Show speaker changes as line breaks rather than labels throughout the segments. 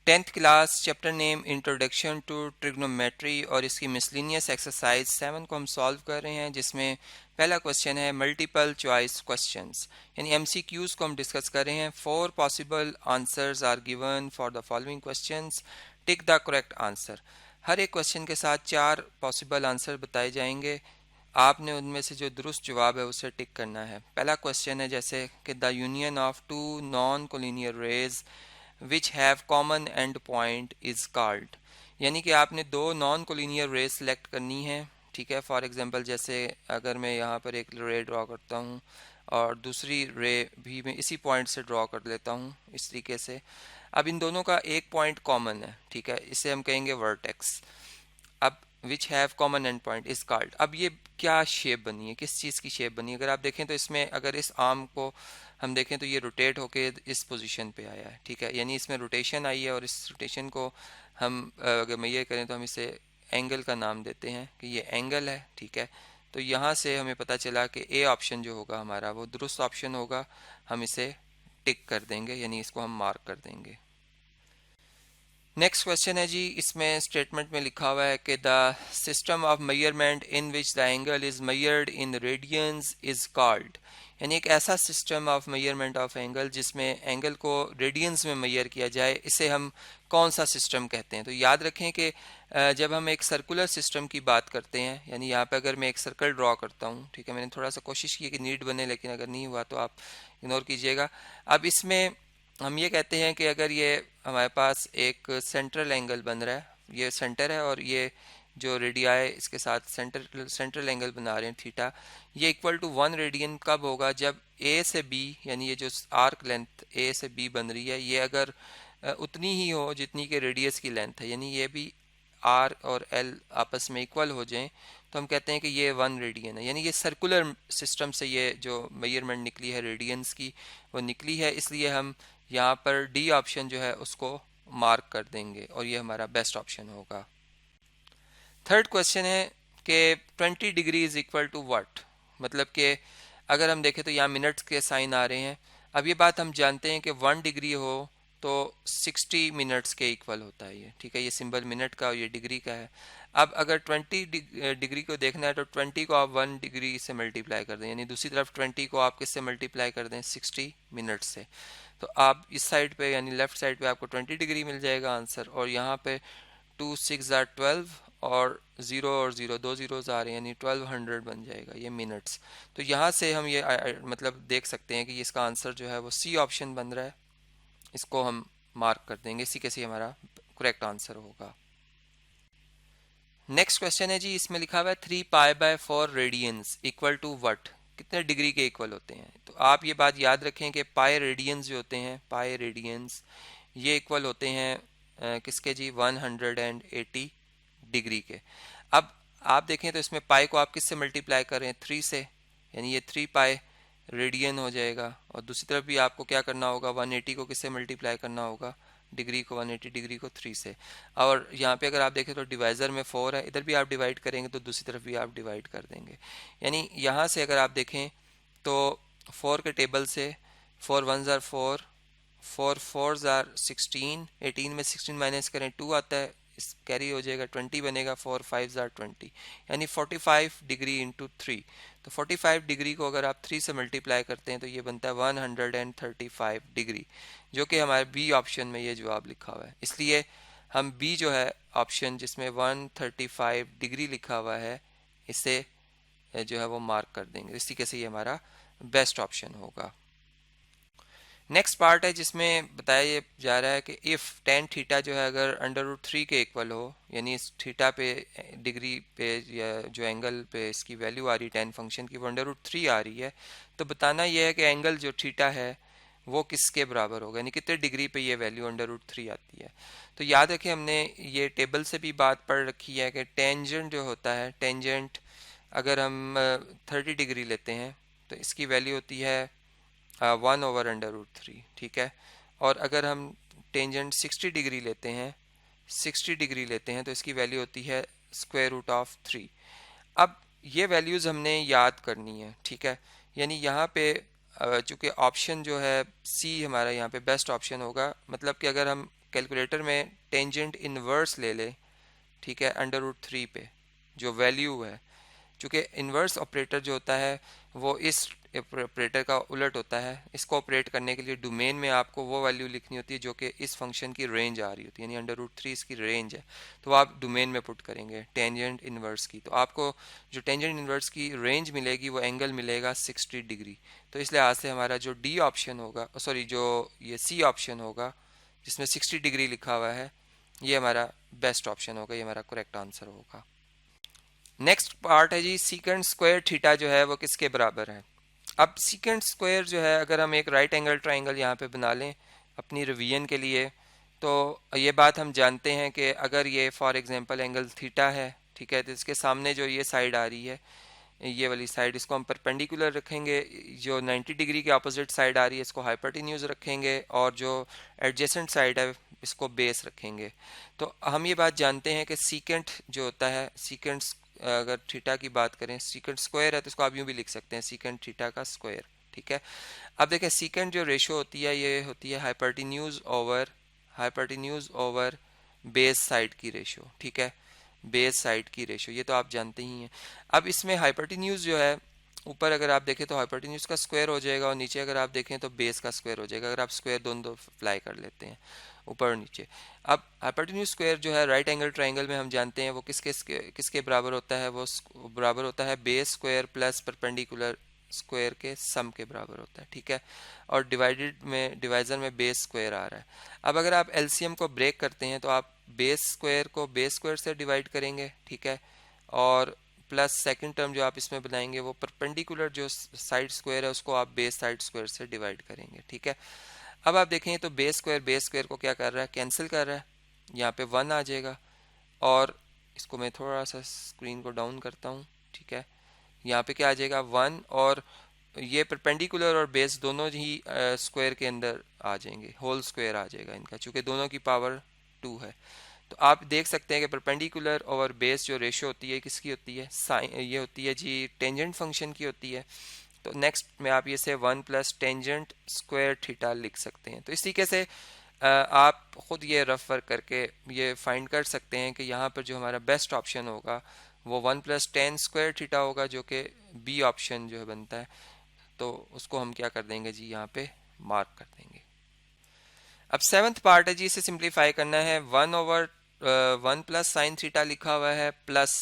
10th class chapter name introduction to trigonometry और इसकी miscellaneous exercise 7 को हम सॉल्व कर रहे हैं, जिसमें पहला क्वेश्चन है मल्टीपल चॉइस क्वेश्चंस यानी एमसीक्यूज को हम डिस्कस कर रहे हैं। 4 possible answers are given for the following questions, tick the correct answer. हर एक क्वेश्चन के साथ 4 पॉसिबल आंसर बताए जाएंगे, आपने उनमें से जो दुरुस्त जवाब है उसे टिक करना है। पहला क्वेश्चन है जैसे कि the union of two non collinear rays which have common end point is called, यानी कि आपने दो नॉन कोलिनियर रे सेलेक्ट करनी है। ठीक है, फॉर एग्जांपल जैसे अगर मैं यहाँ पर एक रे ड्रॉ करता हूँ और दूसरी रे भी मैं इसी पॉइंट से ड्रॉ कर लेता हूँ इस तरीके से। अब इन दोनों का एक पॉइंट कॉमन है, ठीक है, इसे हम कहेंगे वर्टेक्स। अब विच have common end point is called, अब ये क्या शेप बनी है, किस चीज़ की शेप बनी है? अगर आप देखें तो इसमें अगर इस आर्म को हम देखें तो ये रोटेट होके इस पोजीशन पे आया है। ठीक है, यानी इसमें रोटेशन आई है और इस रोटेशन को हम अगर मैं ये करें तो हम इसे एंगल का नाम देते हैं कि ये एंगल है। ठीक है, तो यहाँ से हमें पता चला कि ए ऑप्शन जो होगा हमारा वो दुरुस्त ऑप्शन होगा, हम इसे टिक कर देंगे यानी इसको हम मार्क कर देंगे। नेक्स्ट क्वेश्चन है जी, इसमें स्टेटमेंट में लिखा हुआ है कि the system of measurement in which the angle is measured in radiance is called, यानी एक ऐसा system of measurement of angle जिसमें एंगल को रेडियंस में मेजर किया जाए, इसे हम कौन सा सिस्टम कहते हैं? तो याद रखें कि जब हम एक सर्कुलर सिस्टम की बात करते हैं, यानी यहाँ पे अगर मैं एक सर्कल ड्रॉ करता हूँ, ठीक है, मैंने थोड़ा सा कोशिश की कि नीट बने, लेकिन अगर नहीं हुआ तो आप इग्नोर कीजिएगा। अब इसमें हम ये कहते हैं कि अगर ये हमारे पास एक सेंट्रल एंगल बन रहा है, ये सेंटर है और ये जो रेडियाई इसके साथ सेंट्रल एंगल बना रहे हैं थीटा, ये इक्वल टू 1 रेडियन कब होगा? जब ए से बी, यानी ये जो आर्क लेंथ ए से बी बन रही है, ये अगर उतनी ही हो जितनी के रेडियस की लेंथ है, यानी ये भी आर और एल आपस में इक्वल हो जाएं, तो हम कहते हैं कि ये 1 रेडियन है। यानी ये सर्कुलर सिस्टम से ये जो मेजरमेंट निकली है रेडियंस की वो निकली है, इसलिए हम यहाँ पर डी ऑप्शन जो है उसको मार्क कर देंगे और ये हमारा बेस्ट ऑप्शन होगा। थर्ड क्वेश्चन है कि 20 degree is equal to what, मतलब कि अगर हम देखें तो यहाँ मिनट्स के साइन आ रहे हैं। अब ये बात हम जानते हैं कि 1 डिग्री हो तो 60 मिनट्स के इक्वल होता है ये। ठीक है, ये सिंबल मिनट का और ये डिग्री का है। अब अगर 20 डिग्री को देखना है तो 20 को आप 1 डिग्री से मल्टीप्लाई कर दें, यानी दूसरी तरफ 20 को आप किससे मल्टीप्लाई कर दें? 60 मिनट से। तो आप इस साइड पे यानी लेफ्ट साइड पे आपको 20 डिग्री मिल जाएगा आंसर, और यहाँ पे 2 6 आर 12 और 0 और 0 दो जीरोज आ रहे हैं, यानी 1200 बन जाएगा ये मिनट्स। तो यहाँ से हम ये मतलब देख सकते हैं कि इसका आंसर जो है वो सी ऑप्शन बन रहा है, इसको हम मार्क कर देंगे, इसी के सी हमारा करेक्ट आंसर होगा। नेक्स्ट क्वेश्चन है जी, इसमें लिखा हुआ है 3 pi by 4 radians equal to what, कितने डिग्री के इक्वल होते हैं? तो आप ये बात याद रखें कि पाई रेडियंस जो होते हैं, पाई रेडियंस ये इक्वल होते हैं किसके जी? 180 डिग्री के। अब आप देखें तो इसमें पाई को आप किससे मल्टीप्लाई कर रहे हैं? 3 से, यानी ये 3 पाई रेडियन हो जाएगा। और दूसरी तरफ भी आपको क्या करना होगा? 180 को किससे मल्टीप्लाई करना होगा? डिग्री को, 180 डिग्री को 3 से। और यहाँ पे अगर आप देखें तो डिवाइज़र में 4 है, इधर भी आप डिवाइड करेंगे तो दूसरी तरफ भी आप डिवाइड कर देंगे। यानी यहाँ से अगर आप देखें तो 4 के टेबल से 4 1s आर 4, 4 4s आर 16, 18 में 16 माइनस करें 2 आता है, इस कैरी हो जाएगा 20 बनेगा, 4 5s आर 20, यानी 45 डिग्री इंटू 3। तो 45 डिग्री को अगर आप 3 से मल्टीप्लाई करते हैं तो ये बनता है 135 डिग्री, जो कि हमारे बी ऑप्शन में ये जवाब लिखा हुआ है। इसलिए हम बी जो है ऑप्शन जिसमें 135 डिग्री लिखा हुआ है, इसे जो है वो मार्क कर देंगे, इसी के से ये हमारा बेस्ट ऑप्शन होगा। नेक्स्ट पार्ट है जिसमें बताया जा रहा है कि इफ़ टेन थीटा जो है अगर √3 के इक्वल हो, यानी इस थीटा पे डिग्री पे या जो एंगल पे इसकी वैल्यू आ रही है टेन फंक्शन की वो √3 आ रही है, तो बताना यह है कि एंगल जो थीटा है वो किसके बराबर होगा, यानी कितने डिग्री पे ये वैल्यू √3 आती है। तो याद रखें हमने ये टेबल से भी बात पढ़ रखी है कि टेंजेंट जो होता है, टेंजेंट अगर हम 30 डिग्री लेते हैं तो इसकी वैल्यू होती है 1/√3। ठीक है, और अगर हम टेंजेंट 60 डिग्री लेते हैं, 60 डिग्री लेते हैं तो इसकी वैल्यू होती है √3। अब ये वैल्यूज़ हमने याद करनी है। ठीक है, यानी यहाँ पे चूँकि ऑप्शन जो है सी हमारा यहाँ पे बेस्ट ऑप्शन होगा, मतलब कि अगर हम कैलकुलेटर में टेंजेंट इनवर्स ले ले, ठीक है, √3 पे जो वैल्यू है, चूँकि इन्वर्स ऑपरेटर जो होता है वो इस ऑपरेटर का उलट होता है। इसको ऑपरेट करने के लिए डोमेन में आपको वो वैल्यू लिखनी होती है जो कि इस फंक्शन की रेंज आ रही होती है, यानी √3 इसकी रेंज है, तो आप डोमेन में पुट करेंगे टेंजेंट इन्वर्स की। तो आपको जो टेंजेंट इन्वर्स की रेंज मिलेगी वो एंगल मिलेगा 60 डिग्री। तो इस लिहाज से हमारा जो डी ऑप्शन होगा, सॉरी जो ये सी ऑप्शन होगा जिसमें 60 डिग्री लिखा हुआ है, ये हमारा बेस्ट ऑप्शन होगा, ये हमारा करेक्ट आंसर होगा। नेक्स्ट पार्ट है जी सीकेंट स्क्वायर थीटा जो है वो किसके बराबर है। अब सीकेंट स्क्वायर जो है, अगर हम एक राइट एंगल ट्राइंगल यहाँ पे बना लें अपनी रिवीजन के लिए, तो ये बात हम जानते हैं कि अगर ये फॉर एग्जांपल एंगल थीटा है, ठीक है, तो इसके सामने जो ये साइड आ रही है, ये वाली साइड, इसको हम परपेंडिकुलर रखेंगे। जो 90 डिग्री के अपोजिट साइड आ रही है इसको हाइपोटेन्यूज रखेंगे, और जो एडजेसेंट साइड है इसको बेस रखेंगे। तो हम ये बात जानते हैं कि सीकेंट जो होता है, सीकेंट अगर थीटा की बात करें, सीकेंट स्क्वायर है तो इसको आप यूँ भी लिख सकते हैं सीकेंट थीटा का स्क्वायर, ठीक है। अब देखें सीकेंट जो रेशो होती है ये होती है हाइपोटेन्यूज ओवर बेस साइड की रेशो, ठीक है, बेस साइड की रेशो, ये तो आप जानते ही हैं। अब इसमें हाइपोटेन्यूज जो है, ऊपर अगर आप देखें तो हाइपोटेन्यूज का स्क्वायर हो जाएगा, और नीचे अगर आप देखें तो बेस का स्क्वायर हो जाएगा, अगर आप स्क्वायर दोनों अप्लाई कर लेते हैं ऊपर और नीचे। अब हाइपोटेन्यूज स्क्वायर जो है राइट एंगल ट्राइंगल में हम जानते हैं वो किसके किसके बराबर होता है, वो बराबर होता है base square plus perpendicular square के सम के बराबर होता है, ठीक है। और डिवाइडेड में, डिवाइजर में बेस स्क्वायर आ रहा है। अब अगर आप एलसीएम को ब्रेक करते हैं तो आप बेस स्क्वायर को बेस स्क्वायर से डिवाइड करेंगे, ठीक है, और प्लस सेकंड टर्म जो आप इसमें बनाएंगे वो परपेंडिकुलर जो साइड स्क्वायर है उसको आप बेस साइड स्क्वायर से डिवाइड करेंगे, ठीक है। अब आप देखें तो बेस स्क्वायर को क्या कर रहा है, कैंसिल कर रहा है, यहाँ पे 1 आ जाएगा। और इसको मैं थोड़ा सा स्क्रीन को डाउन करता हूँ, ठीक है, यहाँ पे क्या आ जाएगा 1, और ये परपेंडिकुलर और बेस दोनों ही स्क्वायर के अंदर आ जाएंगे, होल स्क्वायर आ जाएगा इनका, चूँकि दोनों की पावर 2 है। तो आप देख सकते हैं कि परपेंडिकुलर और बेस जो रेशो होती है किसकी होती है, साइन, ये होती है जी टेंजेंट फंक्शन की होती है। तो नेक्स्ट में आप ये से 1 प्लस टेंजेंट स्क्वायर थीटा लिख सकते हैं। तो इस तरीके से आप ख़ुद ये रफ वर्क करके ये फाइंड कर सकते हैं कि यहाँ पर जो हमारा बेस्ट ऑप्शन होगा वो 1 प्लस टेन स्क्वायर थीटा होगा, जो कि बी ऑप्शन जो है बनता है। तो उसको हम क्या कर देंगे जी, यहाँ पे मार्क कर देंगे। अब सेवन्थ पार्ट है जी, इसे सिंप्लीफाई करना है। 1/1 प्लस साइन थीटा लिखा हुआ है, प्लस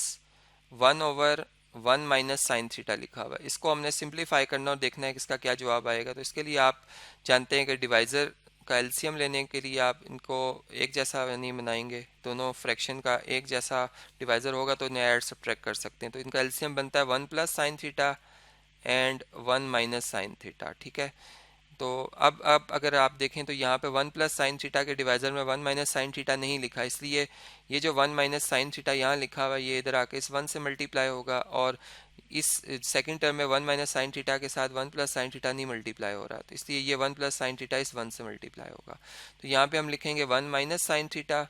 1/1 माइनस साइन थीटा लिखा हुआ है। इसको हमने सिंप्लीफाई करना और देखना है कि इसका क्या जवाब आएगा। तो इसके लिए आप जानते हैं कि डिवाइज़र का एलसीएम लेने के लिए आप इनको एक जैसा नहीं बनाएंगे, दोनों फ्रैक्शन का एक जैसा डिवाइज़र होगा तो इन्हें ऐड सब्ट्रैक्ट कर सकते हैं। तो इनका एलसीएम बनता है 1 plus sine theta and 1 minus sine theta, ठीक है। तो अब अगर आप देखें तो यहाँ पे 1 प्लस साइन थीटा के डिवाइज़र में 1 माइनस साइन थीटा नहीं लिखा, इसलिए ये जो 1 माइनस साइन थीटा यहाँ लिखा हुआ है ये इधर आके इस 1 से मल्टीप्लाई होगा, और इस सेकंड टर्म में 1 माइनस साइन थीटा के साथ 1 प्लस साइन थीटा नहीं मल्टीप्लाई हो रहा, तो इसलिए ये 1 प्लस साइन थीटा इस 1 से मल्टीप्लाई होगा। तो यहाँ पे हम लिखेंगे 1 माइनस साइन थीटा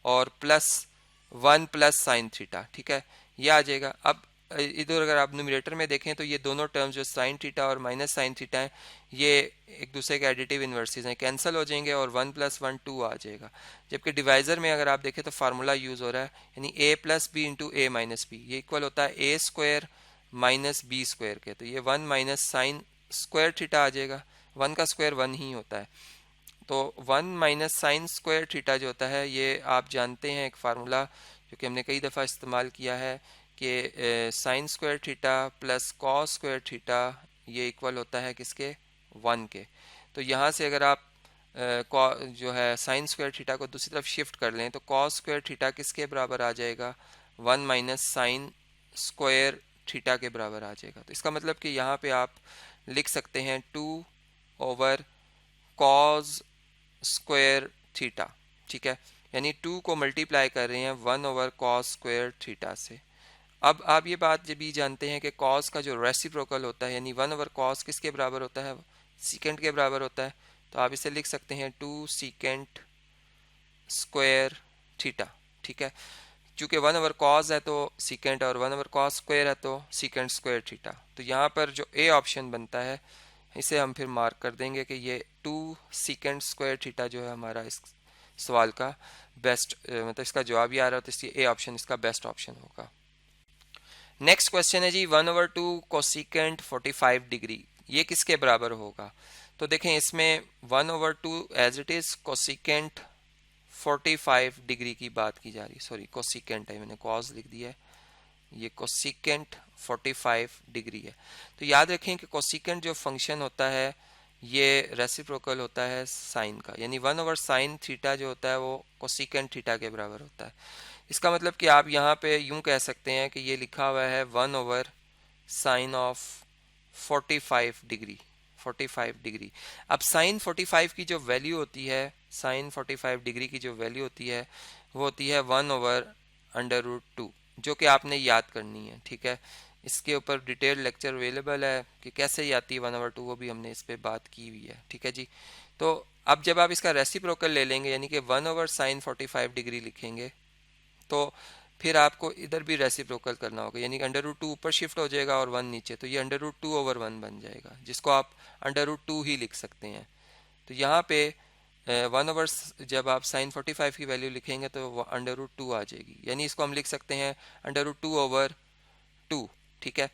और प्लस 1 प्लस साइन थीटा, ठीक है, ये आ जाएगा। अब इधर अगर आप न्यूमरेटर में देखें तो ये दोनों टर्म्स जो साइन थीटा और माइनस साइन थीटा हैं ये एक दूसरे के एडिटिव इन्वर्सेस हैं, कैंसिल हो जाएंगे और 1 प्लस 1 2 आ जाएगा। जबकि डिवाइज़र में अगर आप देखें तो फार्मूला यूज़ हो रहा है, यानी a plus B into A minus B, ये इक्वल होता है A square minus B square के। तो ये 1 माइनस साइन स्क्वायर थीटा आ जाएगा, 1 का स्क्वायर 1 ही होता है। तो 1 माइनस साइन स्क्वायर थीटा जो होता है ये आप जानते हैं एक फार्मूला जो कि हमने कई दफ़ा इस्तेमाल किया है कि sign square theta plus cos square theta ये इक्वल होता है किसके, 1 के। तो यहाँ से अगर आप जो है साइन स्क्वायर थीटा को दूसरी तरफ शिफ्ट कर लें तो कॉस स्क्वायर थीटा किसके बराबर आ जाएगा, 1 माइनस साइन स्क्वायर थीटा के बराबर आ जाएगा। तो इसका मतलब कि यहाँ पे आप लिख सकते हैं 2 ओवर कॉस स्क्वायर थीटा, ठीक है, यानी 2 को मल्टीप्लाई कर रहे हैं 1 ओवर कॉस स्क्वायर थीटा से। अब आप ये बात भी जानते हैं कि कॉस का जो रेसिप्रोकल होता है यानी 1 ओवर कॉस किसके बराबर होता है, सीकेंट के बराबर होता है। तो आप इसे लिख सकते हैं 2 सीकेंट स्क्वायर थीटा, ठीक है, चूँकि 1 ओवर कॉस है तो सीकेंट और 1 ओवर कॉस स्क्वायर है तो सीकेंट स्क्वायर थीटा। तो यहाँ पर जो ए ऑप्शन बनता है इसे हम फिर मार्क कर देंगे कि ये 2 सीकेंट स्क्वायर थीटा जो है हमारा इस सवाल का बेस्ट मतलब इसका जवाब ही आ रहा है, तो इसकी ए ऑप्शन इसका बेस्ट ऑप्शन होगा। नेक्स्ट क्वेश्चन है जी 1/2 कोसिकेंट 45 डिग्री, ये किसके बराबर होगा? तो देखें इसमें 1/2 as it is cosecant 45 degree की बात की जा रही, सॉरी कोसिकेंट है, मैंने कॉस लिख दिया है, ये कोसिकेंट 45 डिग्री है। तो याद रखें कि कोसिकेंट जो फंक्शन होता है ये रेसिप्रोकल होता है साइन का, यानी 1/sin थीटा जो होता है वो कोसिकेंट थीटा के बराबर होता है। इसका मतलब कि आप यहाँ पे यूं कह सकते हैं कि ये लिखा हुआ है 1/sin ऑफ 45 डिग्री, 45 डिग्री। अब साइन 45 की जो वैल्यू होती है, साइन 45 डिग्री की जो वैल्यू होती है वो होती है 1/√2, जो कि आपने याद करनी है। ठीक है, इसके ऊपर डिटेल लेक्चर अवेलेबल है कि कैसे ही आती है 1/2, वो भी हमने इस पर बात की हुई है। ठीक है जी, तो अब जब आप इसका रेसिप्रोकल ले लेंगे यानी कि 1/sin 45 डिग्री लिखेंगे तो फिर आपको इधर भी रेसिप्रोकल करना होगा, यानी कि √2 ऊपर शिफ्ट हो जाएगा और 1 नीचे, तो ये √2/1 बन जाएगा, जिसको आप √2 ही लिख सकते हैं। तो यहाँ पे 1/, जब आप साइन 45 की वैल्यू लिखेंगे तो √2 आ जाएगी, यानी इसको हम लिख सकते हैं √2/2। ठीक है,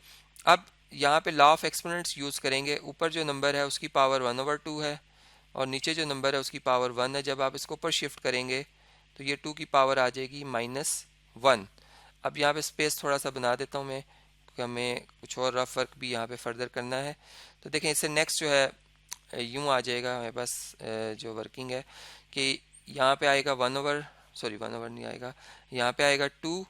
अब यहाँ पे लॉ ऑफ एक्सपोनेंट्स यूज़ करेंगे, ऊपर जो नंबर है उसकी पावर 1/2 है और नीचे जो नंबर है उसकी पावर 1 है। जब आप इसको ऊपर शिफ्ट करेंगे तो ये 2 की पावर आ जाएगी -1। अब यहाँ पे स्पेस थोड़ा सा बना देता हूँ मैं, क्योंकि हमें कुछ और रफ वर्क भी यहाँ पे फर्दर करना है। तो देखें इससे नेक्स्ट जो है यूँ आ जाएगा हमारे पास जो वर्किंग है कि यहाँ पे आएगा 1/, नहीं आएगा, यहाँ पे आएगा 2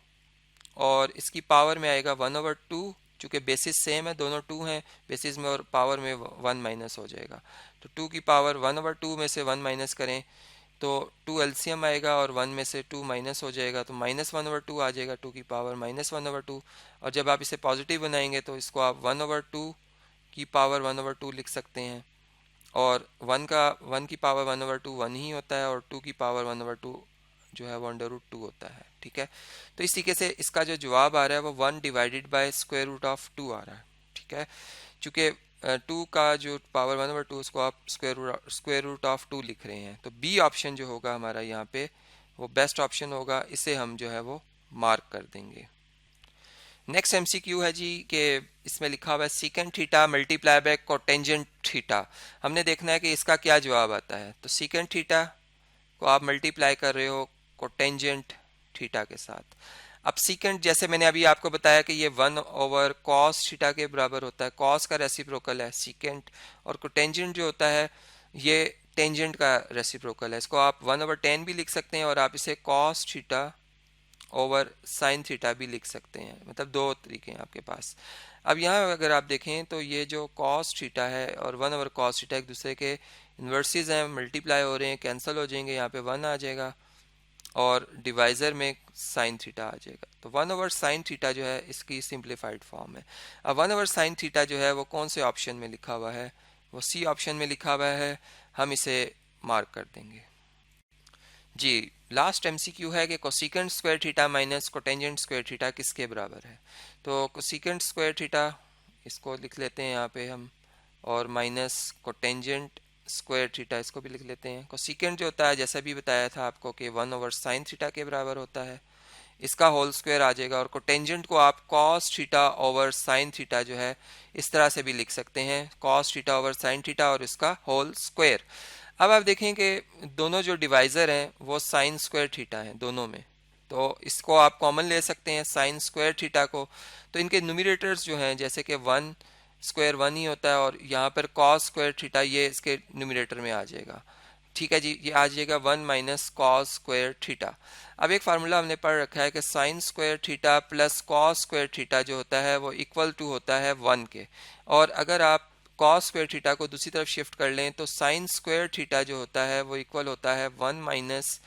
और इसकी पावर में आएगा 1/2। चूँकि बेसिस सेम है, दोनों 2 हैं बेसिस में और पावर में 1 माइनस हो जाएगा, तो 2 की पावर 1/2 में से 1 माइनस करें तो 2 एलसीएम आएगा और 1 में से 2 माइनस हो जाएगा तो -1/2 आ जाएगा, 2 की पावर -1/2। और जब आप इसे पॉजिटिव बनाएंगे तो इसको आप 1/2 की पावर 1/2 लिख सकते हैं, और 1 की पावर 1/2 1 ही होता है और 2 की पावर 1/2 जो है वो √2 होता है। ठीक है, तो इस तरीके से इसका जो जवाब आ रहा है वो 1 divided by square root of 2 आ रहा है। ठीक है, चूँकि 2 का जो पावर 1/2 उसको आप स्क्वायर रूट ऑफ 2 लिख रहे हैं, तो बी ऑप्शन जो होगा हमारा यहाँ पे वो बेस्ट ऑप्शन होगा, इसे हम जो है वो मार्क कर देंगे। नेक्स्ट एमसीक्यू है जी कि इसमें लिखा हुआ है secant theta multiply by cotangent theta. हमने देखना है कि इसका क्या जवाब आता है। तो सीकेंट थीटा को आप मल्टीप्लाई कर रहे हो कोटेंजेंट थीटा के साथ। अब सीकेंट जैसे मैंने अभी आपको बताया कि ये 1/cos थीटा के बराबर होता है, कॉस का रेसिप्रोकल है सीकेंट, और कोटेंजेंट जो होता है ये टेंजेंट का रेसिप्रोकल है। इसको आप 1/tan भी लिख सकते हैं और आप इसे cos theta over sine theta भी लिख सकते हैं, मतलब दो तरीके हैं आपके पास। अब यहाँ अगर आप देखें तो ये जो cos थीटा है और 1/cos थीटा एक दूसरे के इन्वर्सेस हैं, मल्टीप्लाई हो रहे हैं, कैंसिल हो जाएंगे, यहाँ पे 1 आ जाएगा और डिवाइज़र में साइन थीटा आ जाएगा। तो 1/sin थीटा जो है इसकी सिंप्लीफाइड फॉर्म है। अब 1/sin थीटा जो है वो कौन से ऑप्शन में लिखा हुआ है? वो सी ऑप्शन में लिखा हुआ है, हम इसे मार्क कर देंगे जी। लास्ट एमसीक्यू है कि cosecant square theta minus cotangent square theta किसके बराबर है? तो कोसिकेंट स्क्वायर थीटा इसको लिख लेते हैं यहाँ पे हम, और माइनस कोटेंजेंट स्क्वायर थीटा इसको भी लिख लेते हैं। कोसिकेंट जो होता है जैसा भी बताया था आपको कि 1/sin थीटा के बराबर होता है, इसका होल स्क्वायर आ जाएगा। और कोटेंजेंट को आप cos theta over sine theta जो है इस तरह से भी लिख सकते हैं, cos theta over sine theta और इसका होल स्क्वायर। अब आप देखें कि दोनों जो डिवाइज़र हैं वो साइन स्क्वायर थीटा हैं दोनों में, तो इसको आप कॉमन ले सकते हैं साइन स्क्वायर थीटा को। तो इनके न्यूमरेटर्स जो हैं जैसे कि 1 स्क्वायर 1 ही होता है और यहाँ पर cos स्क्वायर थीटा ये इसके न्यूमरेटर में आ जाएगा। ठीक है जी, ये आ जाएगा 1 माइनस कॉस स्क्वायर थीटा। अब एक फार्मूला हमने पढ़ रखा है कि sign square theta plus cos square theta जो होता है वो इक्वल टू होता है 1 के, और अगर आप कॉस स्क्वायर थीटा को दूसरी तरफ शिफ्ट कर लें तो साइन स्क्वायर थीटा जो होता है वो इक्वल होता है 1 माइनस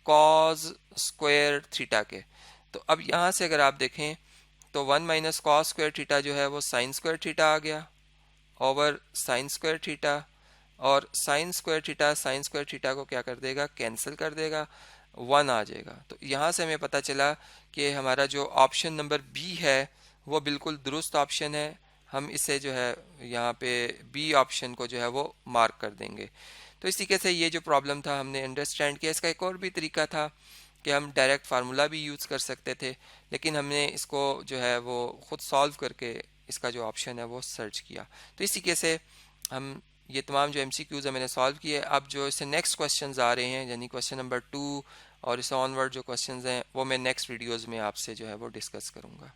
कॉस स्क्वायर थीटा के। तो अब यहाँ से अगर आप देखें तो 1 माइनस कॉस स्क्वायर थीटा जो है वो साइन स्क्वायर थीटा आ गया ओवर साइन स्क्वायर थीटा, और साइन स्क्वायर थीटा को क्या कर देगा, कैंसिल कर देगा, 1 आ जाएगा। तो यहाँ से हमें पता चला कि हमारा जो ऑप्शन नंबर बी है वो बिल्कुल दुरुस्त ऑप्शन है। हम इसे जो है यहाँ पे बी ऑप्शन को जो है वो मार्क कर देंगे। तो इस तरीके से ये जो प्रॉब्लम था हमने अंडरस्टैंड किया। इसका एक और भी तरीका था कि हम डायरेक्ट फार्मूला भी यूज़ कर सकते थे, लेकिन हमने इसको जो है वो ख़ुद सॉल्व करके इसका जो ऑप्शन है वो सर्च किया। तो इस तरीके से हम ये तमाम जो MCQs है मैंने सॉल्व किए। अब जो इससे नेक्स्ट क्वेश्चंस आ रहे हैं यानी क्वेश्चन नंबर 2 और इससे ऑनवर्ड जो क्वेश्चंस हैं वो मैं नेक्स्ट वीडियोस में आपसे जो है वो डिस्कस करूँगा।